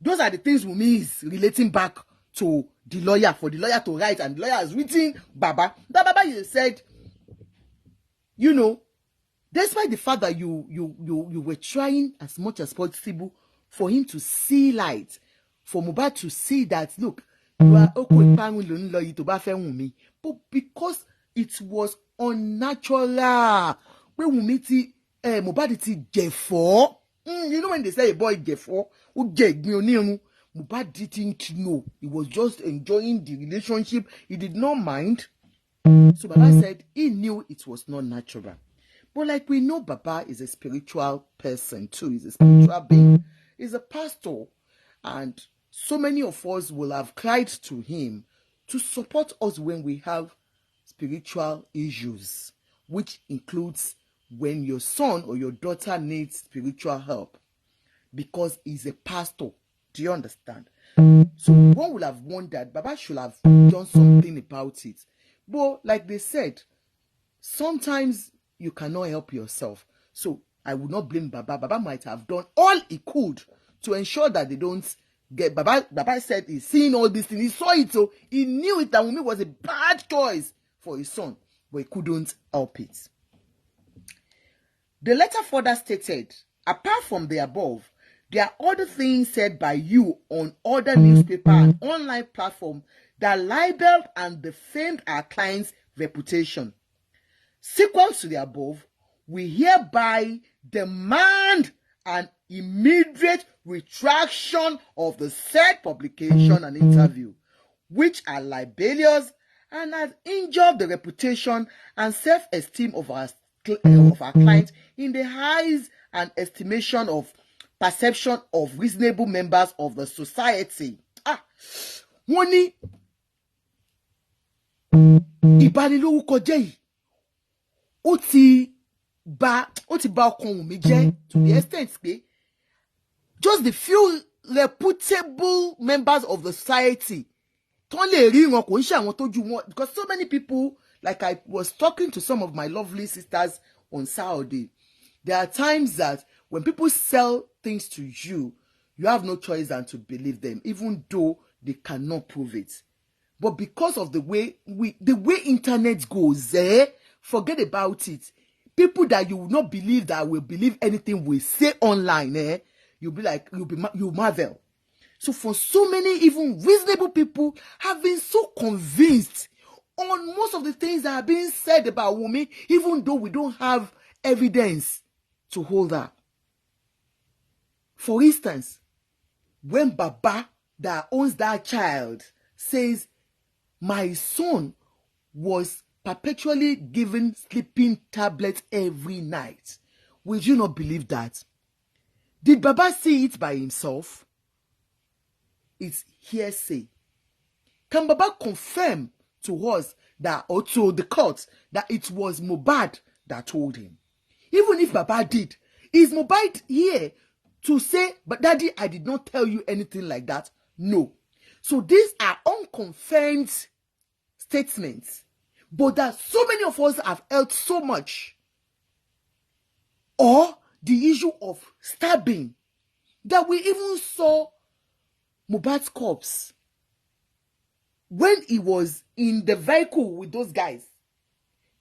Those are the things Wunmi is relating back to the lawyer, for the lawyer to write, and the lawyer has written Baba. That Baba said, you know, despite the fact that you were trying as much as possible for him to see light, for Mohbad to see that, look, you are okay, but because it was unnatural, when Wunmi Mohbad ti jefo. You know when they say a boy jefo, Mohbad didn't know. He was just enjoying the relationship. He did not mind. So Baba said he knew it was not natural. But like we know, Baba is a spiritual person too. He's a spiritual being. He's a pastor. And so many of us will have cried to him to support us when we have spiritual issues, which includes when your son or your daughter needs spiritual help, because he's a pastor. Do you understand? So one would have wondered, Baba should have done something about it. But like they said, sometimes you cannot help yourself. So I would not blame Baba. Baba might have done all he could to ensure that they don't get. Baba said he's seeing all these things. He saw it, so he knew it that Wunmi was a bad choice for his son, but he couldn't help it. The letter further stated, apart from the above, there are other things said by you on other newspaper and online platform that libeled and defamed our client's reputation. Sequent to the above, we hereby demand an immediate retraction of the said publication and interview, which are libelous and has injured the reputation and self-esteem of our client in the eyes and estimation of perception of reasonable members of the society. Wọ́n ní ìbanilórúkọ jẹ́ yìí ó ti bà ọkàn Wunmi jẹ́ to the extent pé just the few reputable members of the society tán lè rí wọn kò ń ṣe àwọn tójú wọn, because so many people, like I was talking to some of my lovely sisters on Saturday, there are times that when people sell things to you, you have no choice than to believe them, even though they cannot prove it. But because of the way internet goes, forget about it. people that you will not believe that will believe anything we say online, you'll be like, you marvel. So for so many even reasonable people have been so convinced on most of the things that are being said about Wunmi, even though we don't have evidence to hold her. For instance, when Baba that owns that child says, my son was perpetually given sleeping tablets every night, would you not believe that? Did Baba see it by himself? It's hearsay. Can Baba confirm to us that, or to the court, that it was MOHBAD that told him? Even if Baba did, is MOHBAD here to say, but Daddy, I did not tell you anything like that? No. So these are unconfirmed statements, but that so many of us have held so much. Or the issue of stabbing, that we even saw MOHBAD's corpse when he was in the vehicle with those guys.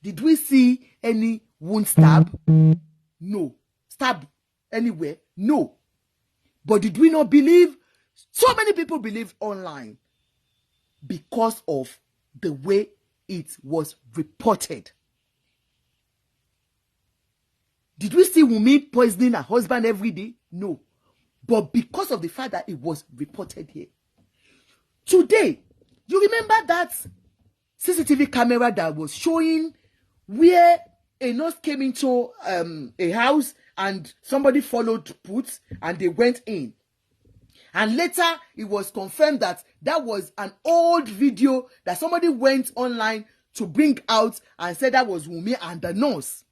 Did we see any wound stab? No. Stab anywhere? No. But did we not believe? So many people believed online because of the way it was reported. Did we see Wunmi poisoning her husband every day? No. But because of the fact that it was reported here. Today, you remember that CCTV camera that was showing where a nurse came into a house and somebody followed Put and they went in. And later, it was confirmed that that was an old video that somebody went online to bring out and said that was Wunmi and the nurse.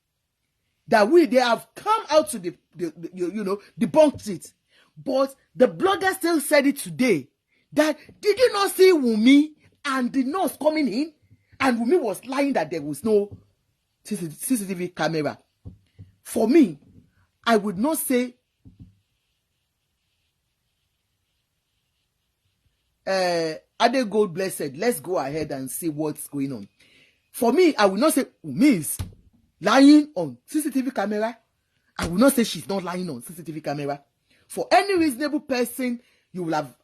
That they have come out to debunked it. But the blogger still said it today. That did you not see Wunmi and the nurse coming in? And Wunmi was lying that there was no CCTV camera. For me, I would not say Ade God blessed. Let's go ahead and see what's going on. For me, I will not say Wunmi is lying on CCTV camera. I will not say she's not lying on CCTV camera. For any reasonable person, you will have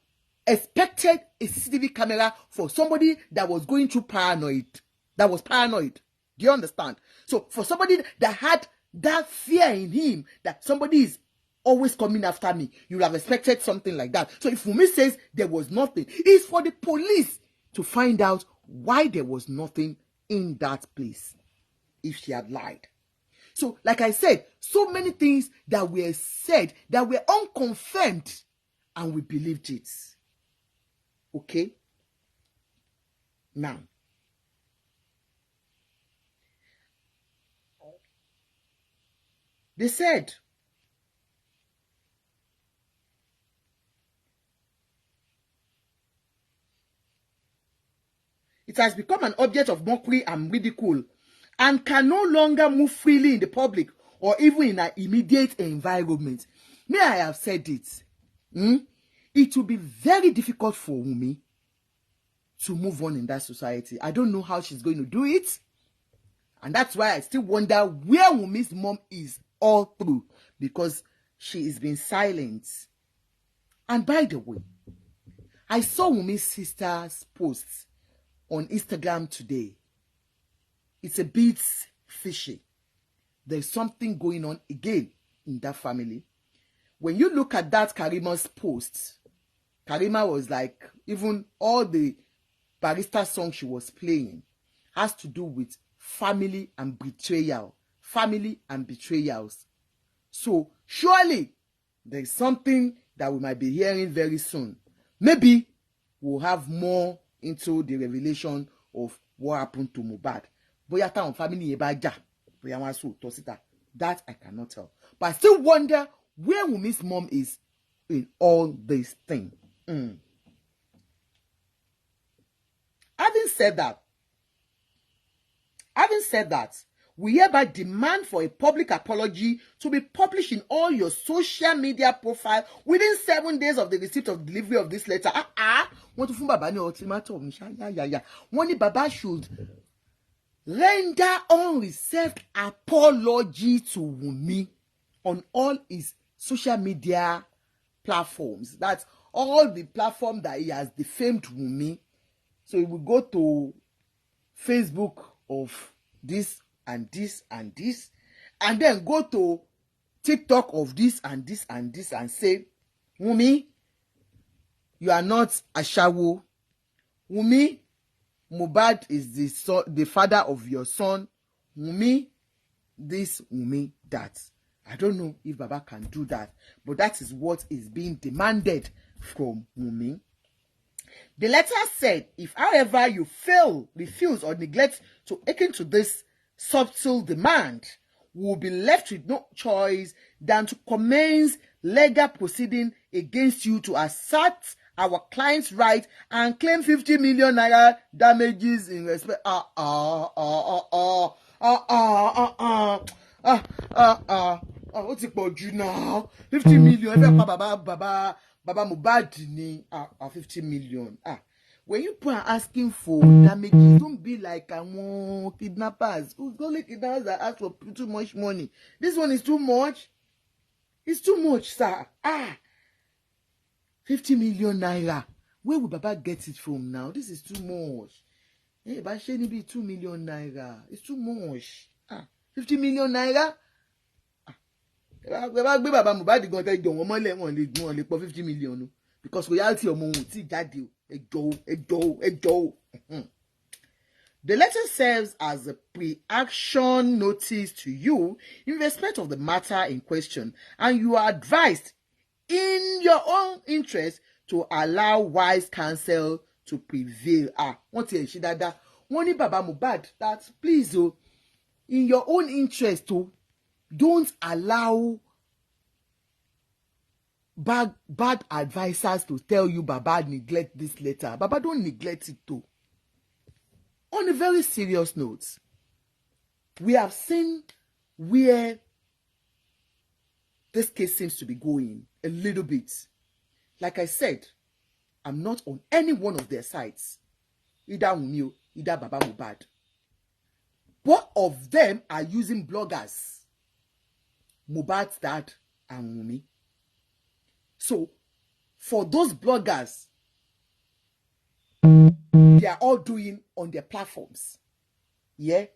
expected a CCTV camera for somebody that was going through paranoid. That was paranoid. Do you understand? So for somebody that had that fear in him, that somebody is always coming after me, you will have expected something like that. So if Wunmi says there was nothing, it's for the police to find out why there was nothing in that place if she had lied. So, like I said, so many things that were said that were unconfirmed, and we believed it. Okay? Now, they said it has become an object of mockery and ridicule and can no longer move freely in the public or even in an immediate environment. May I have said it? It will be very difficult for Wunmi to move on in that society. I don't know how she's going to do it. And that's why I still wonder where Wunmi's mom is all through, because she is being silent. And by the way, I saw Wunmi's sister's post on Instagram today. It's a bit fishy. There's something going on again in that family. When you look at that Karima's post, Karima was like, even all the barista song she was playing has to do with family and betrayal. Family and betrayals. So surely there's something that we might be hearing very soon. Maybe we'll have more into the revelation of what happened to MOHBAD. Boya ta on family ye ba ja, boya wan so to sita. That I cannot tell. But I still wonder where Wunmi's mom is in all this thing. Having said that, we hereby demand for a public apology to be published in all your social media profile within 7 days of the receipt of delivery of this letter. Want to fun baba ni ultimatum. One Baba should render unreserved apology to WUNMI on all his social media platforms. That's all the platform that he has defamed WUNMI. So he will go to Facebook of this and this and this, and then go to TikTok of this and this and this, and say, WUNMI, you are not Ashawo. WUNMI, MOHBAD is the father of your son. WUNMI, this, WUNMI, that. I don't know if Baba can do that, but that is what is being demanded from WUNMI. The letter said, if, however, you fail, refuse, or neglect to hearken to this subtle demand, we will be left with no choice than to commence legal proceeding against you to assert our client's right and claim 50 million naira damages in respect. Ó ti pọ̀ jù now. 50 million. Ẹ fẹ́ pa Baba MOHBAD ni 50 million. When you are asking for damages, don't be like kidnappers. Who's only kidnappers that ask for too much money? This one is too much. It's too much, sir. 50 million naira. Where will Baba get it from now? This is too much. Hey, but shouldn't be 2 million naira. It's too much. 50 million naira. Baba MOHBAD gan tẹ jọ wọn mọ́lẹ̀ wọn lè pọ̀ 50 million because royalty ọmọ wọn ti jáde ẹjọ́. The letter serves as a pre-action notice to you in respect of the matter in question, and you are advised in your own interest to allow wise counsel to prevail. Wọ́n ti ẹ̀ ṣe dáadáa. Wọ́n ní Baba MOHBAD that please in your own interest don't allow bad advisors to tell you, Baba, neglect this letter. Baba, don't neglect it too. On a very serious note, we have seen where this case seems to be going a little bit. Like I said, I'm not on any one of their sides. Either WUNMI, either Baba MOHBAD. Both of them are using bloggers. MOHBAD's dad and WUNMI. So, for those bloggers, they are all doing on their platforms. Yeah?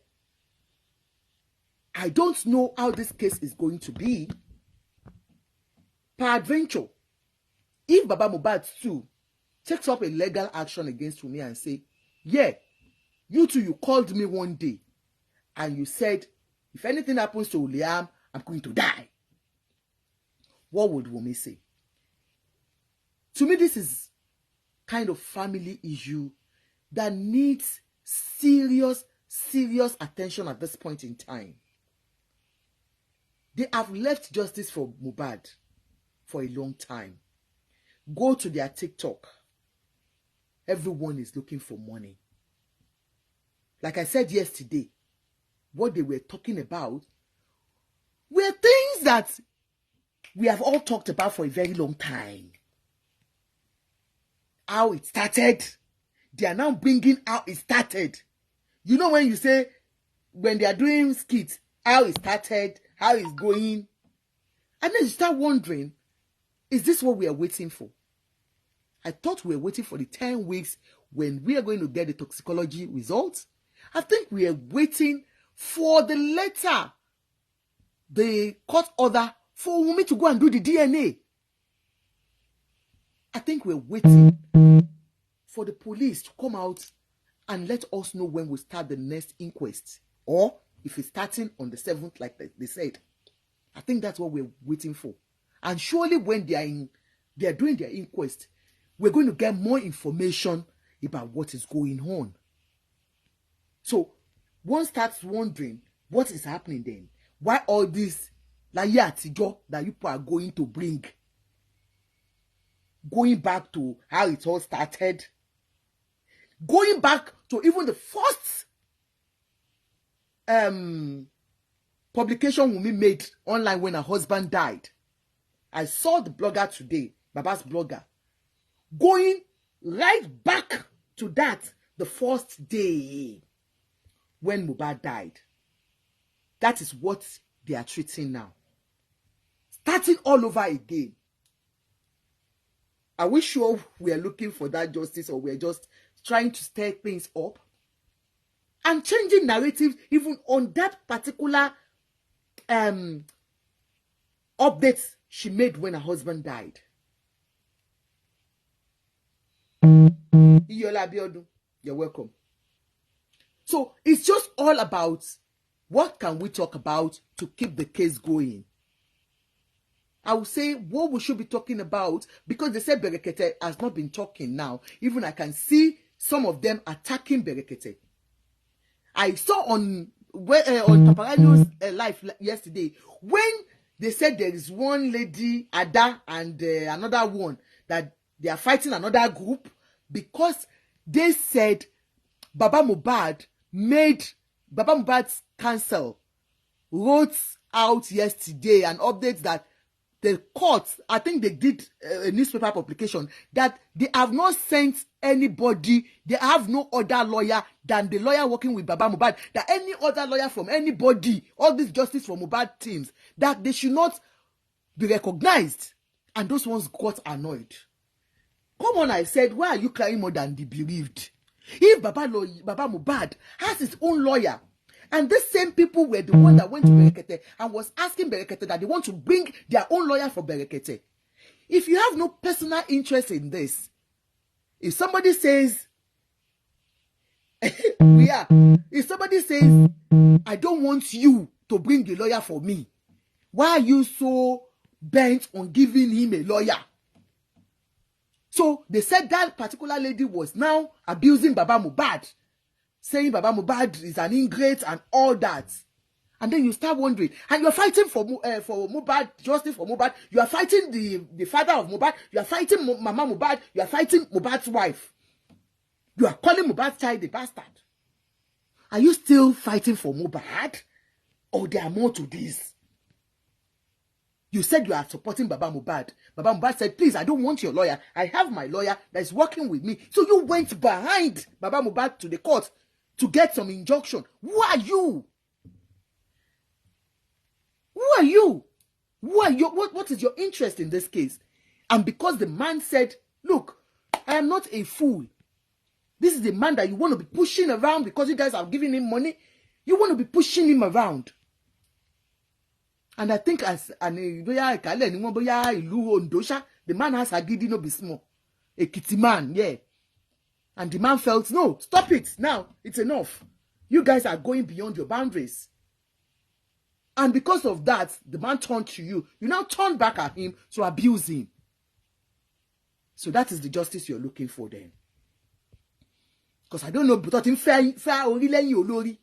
I don't know how this case is going to be. Peradventure, if Baba MOHBAD too takes up a legal action against WUNMI and say, yeah, you two, you called me one day and you said, if anything happens to Liam, I'm going to die. What would WUNMI say? To me, this is kind of family issue that needs serious attention at this point in time. They have left justice for MOHBAD for a long time. Go to their TikTok. Everyone is looking for money. Like I said yesterday, what they were talking about were things that we have all talked about for a very long time. How it started. They are now bringing how it started. You know when you say, when they are doing skits, how it started, how it's going. And then you start wondering, is this what we are waiting for? I thought we were waiting for the 10 weeks when we are going to get the toxicology results. I think we are waiting for the letter, the court order for WUNMI to go and do the DNA. I think we're waiting for the police to come out and let us know when we start the next inquest, or if it's starting on the 7th, like they said. I think that's what we're waiting for. And surely when they are doing their inquest, we're going to get more information about what is going on. So one starts wondering, what is happening then? Why all this láyé àtijọ́ that you people are going to bring? Going back to how it all started. Going back to even the first publication WUNMI made online when her husband died. I saw the blogger today, Baba's blogger, going right back to that, the first day. when Mohbad died. That is what they are treating now. Starting all over again. Are we sure we are looking for that justice, or we're just trying to stir things up? And changing narratives even on that particular update she made when her husband died. Iyola Abiodun, you're welcome. So it's just all about what can we talk about to keep the case going. I would say what we should be talking about, because they said Berekete has not been talking now. Even I can see some of them attacking Berekete. I saw on Paparazzi's live yesterday when they said there is one lady, Ada, and another one, that they are fighting another group because they said Baba Mohbad's counsel wrote out yesterday an update that the court, I think they did a newspaper publication, that they have not sent anybody, they have no other lawyer than the lawyer working with Baba Mohbad, that any other lawyer from anybody, all these justice for Mohbad teams, that they should not be recognized. And those ones got annoyed. Come on, I said, why are you crying more than the bereaved? If Baba Mohbad has his own lawyer, and these same people were the one that went to Berekete and was asking Berekete that they want to bring their own lawyer for Berekete. If you have no personal interest in this, if somebody says, if somebody says, I don't want you to bring the lawyer for me, why are you so bent on giving him a lawyer? So they said that particular lady was now abusing Baba Mohbad, saying Baba Mohbad is an ingrate and all that. And then you start wondering, and you're fighting for Mohbad, justice for Mohbad. You are fighting the father of Mohbad. You are fighting Mama Mohbad. You are fighting Mohbad's wife. You are calling Mohbad's child a bastard. Are you still fighting for Mohbad? Or there are more to this? You said you are supporting Baba Mohbad. Baba Mohbad said, please, I don't want your lawyer. I have my lawyer that is working with me. So you went behind Baba Mohbad to the court to get some injunction. Who are you? Who are you? Who are you? What is your interest in this case? And because the man said, look, I am not a fool. This is the man that you want to be pushing around because you guys are giving him money. You want to be pushing him around. And I think as the man has agidi no be small. A kitty man, yeah. And the man felt, no, stop it. Now, it's enough. You guys are going beyond your boundaries. And because of that, the man turned to you. You now turn back at him to abuse him. So that is the justice you're looking for then. Because I don't know, but in fair olori,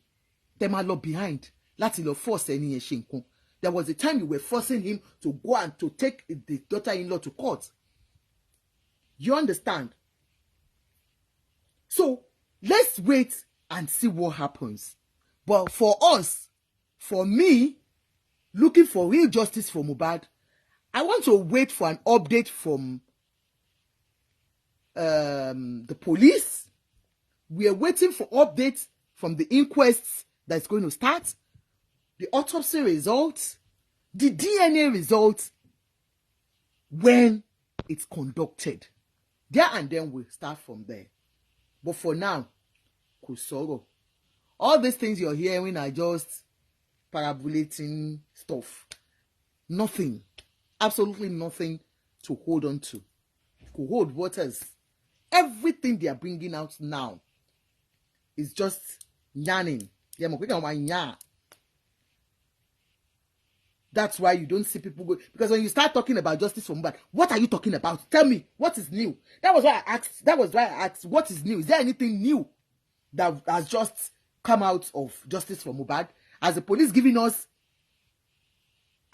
them are lot behind. Láti lọ force ẹni yẹn ṣe nǹkan. There was a time you were forcing him to go and to take the daughter-in-law to court. You understand? So, let's wait and see what happens. But for us, for me, looking for real justice for Mohbad, I want to wait for an update from the police. We are waiting for updates from the inquests that's going to start, the autopsy results, the DNA results when it's conducted. There and then we'll start from there. But for now, Kusoro. All these things you're hearing are just parabolating stuff. Nothing. Absolutely nothing to hold on to. To hold waters. Everything they are bringing out now is just yarning. That's why you don't see people go. Because when you start talking about justice for Mohbad, what are you talking about? Tell me, what is new? That was why I asked, what is new? Is there anything new that has just come out of justice for Mohbad? Has the police giving us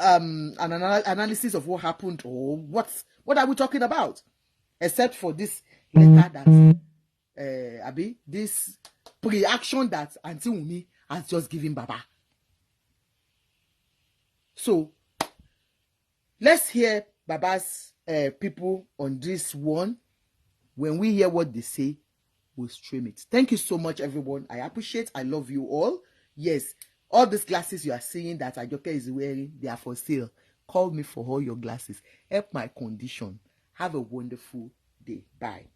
an analysis of what happened, or what are we talking about? Except for this letter that this pre-action that Auntie Wunmi has just given Baba. So let's hear Baba's people on this one. When we hear what they say, will stream it. Thank you so much, everyone. I appreciate. I love you all. Yes, all these glasses you are seeing that Ajoke is wearing, they are for sale. Call me for all your glasses. Help my condition. Have a wonderful day. Bye.